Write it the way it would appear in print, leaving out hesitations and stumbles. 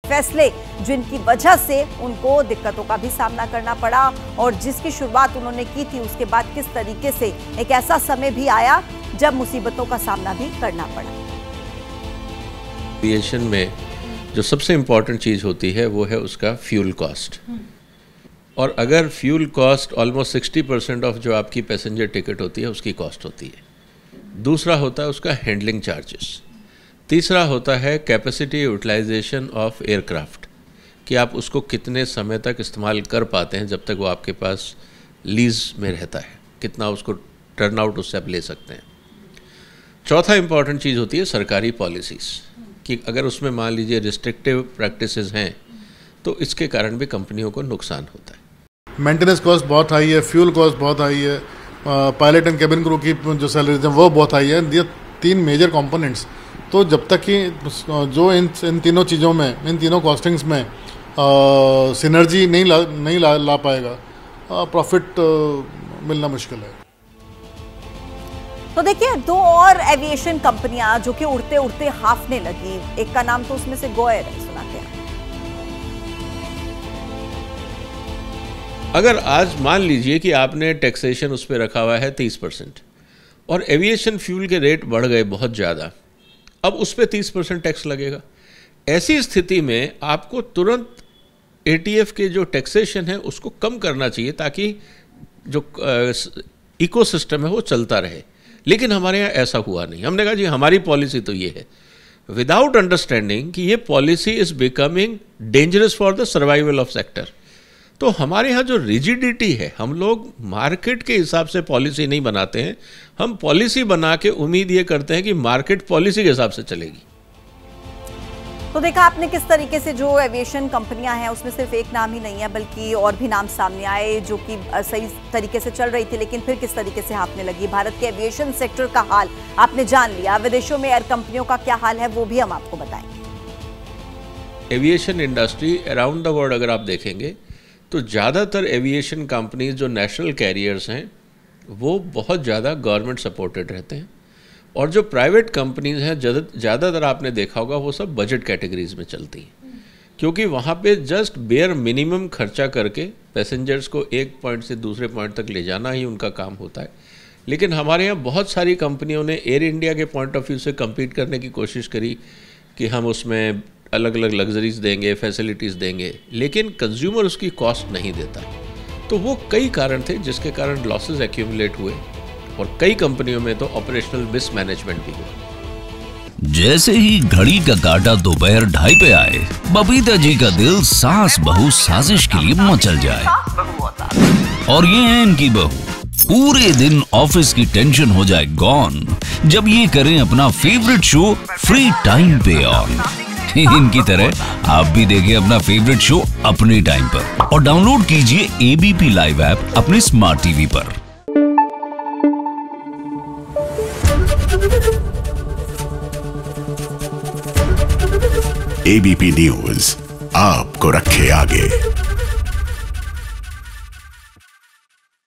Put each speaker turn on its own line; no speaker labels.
फैसले जिनकी वजह से उनको दिक्कतों का भी सामना करना पड़ा, और जिसकी शुरुआत उन्होंने की थी उसके बाद किस तरीके से एक ऐसा समय भी आया जब मुसीबतों का सामना भी करना पड़ा।
एविएशन में जो सबसे इम्पॉर्टेंट चीज़ होती है वो है उसका फ्यूल कॉस्ट, और अगर फ्यूल कॉस्ट ऑलमोस्ट 60% ऑफ जो आपकी पैसेंजर टिकट होती है उसकी कॉस्ट होती है। दूसरा होता है उसका हैंडलिंग चार्जेस। तीसरा होता है कैपेसिटी यूटिलाइजेशन ऑफ एयरक्राफ्ट, कि आप उसको कितने समय तक इस्तेमाल कर पाते हैं जब तक वो आपके पास लीज में रहता है, कितना उसको टर्न आउट उससे आप ले सकते हैं। चौथा इम्पॉर्टेंट चीज़ होती है सरकारी पॉलिसीज़, कि अगर उसमें मान लीजिए रिस्ट्रिक्टिव प्रैक्टिसेस हैं तो इसके कारण भी कंपनियों को नुकसान होता है।
मेंटेनेंस कॉस्ट बहुत हाई है, फ्यूल कॉस्ट बहुत हाई है, पायलट एंड केबिन क्रू की जो सैलरीज हैं वो बहुत हाई है। ये 3 मेजर कंपोनेंट्स, तो जब तक कि जो इन तीनों चीज़ों में, इन तीनों कॉस्टिंग्स में सिनर्जी नहीं ला पाएगा, प्रॉफिट मिलना मुश्किल है।
तो देखिए 2 और एविएशन कंपनियां जो कि उड़ते उड़ते हाफने लगी, एक का नाम तो उसमें से गोयर है, सुनाते हैं।
अगर आज मान लीजिए कि आपने टैक्सेशन उस पर रखा हुआ है 30% और एविएशन फ्यूल के रेट बढ़ गए बहुत ज़्यादा, अब उस पर 30% टैक्स लगेगा। ऐसी स्थिति में आपको तुरंत एटीएफ के जो टैक्सेशन है उसको कम करना चाहिए ताकि जो इकोसिस्टम है वो चलता रहे। लेकिन हमारे यहाँ ऐसा हुआ नहीं। हमने कहा जी हमारी पॉलिसी तो ये है, विदाउट अंडरस्टैंडिंग कि ये policy is becoming dangerous for the survival of sector. तो हमारे यहाँ जो रिजिडिटी है, हम लोग मार्केट के हिसाब से पॉलिसी नहीं बनाते हैं, हम पॉलिसी बना के उम्मीद ये करते हैं कि मार्केट पॉलिसी के हिसाब से चलेगी।
तो देखा आपने किस तरीके से जो एविएशन कंपनियां हैं उसमें सिर्फ एक नाम ही नहीं है बल्कि और भी नाम सामने आए जो कि सही तरीके से चल रही थी, लेकिन फिर किस तरीके से हाथने लगी। भारत के एविएशन सेक्टर का हाल आपने जान लिया, विदेशों में एयर कंपनियों का क्या हाल है वो भी हम आपको बताएंगे।
Aviation industry around the world अगर आप देखेंगे तो ज़्यादातर एविएशन कंपनीज जो नेशनल कैरियर्स हैं वो बहुत ज़्यादा गवर्नमेंट सपोर्टेड रहते हैं, और जो प्राइवेट कंपनीज हैं ज़्यादातर आपने देखा होगा वो सब बजट कैटेगरीज में चलती हैं, क्योंकि वहाँ पे जस्ट बेयर मिनिमम खर्चा करके पैसेंजर्स को एक पॉइंट से दूसरे पॉइंट तक ले जाना ही उनका काम होता है। लेकिन हमारे यहाँ बहुत सारी कंपनियों ने एयर इंडिया के पॉइंट ऑफ व्यू से कम्पीट करने की कोशिश करी कि हम उसमें अलग अलग लग्जरीज देंगे, फैसिलिटीज़ देंगे, लेकिन कंज्यूमर उसकी कॉस्ट नहीं देता। तो वो कई कारण थे जिसके कारण लॉसेस एक्यूमुलेट हुए, और कई कंपनियों में तो ऑपरेशनल मिसमैनेजमेंट भी हुआ।
जैसे ही घड़ी का काटा दोपहर 2:30 पे आए, बबीता जी का दिल सास बहू साजिश के लिए मचल जाए। और ये है इनकी बहू, पूरे दिन ऑफिस की टेंशन हो जाए गॉन जब ये करें अपना फेवरेट शो फ्री टाइम पे ऑन। इनकी तरह आप भी देखिए अपना फेवरेट शो अपने टाइम पर, और डाउनलोड कीजिए एबीपी लाइव ऐप अपने स्मार्ट टीवी पर।
एबीपी न्यूज आपको रखे आगे।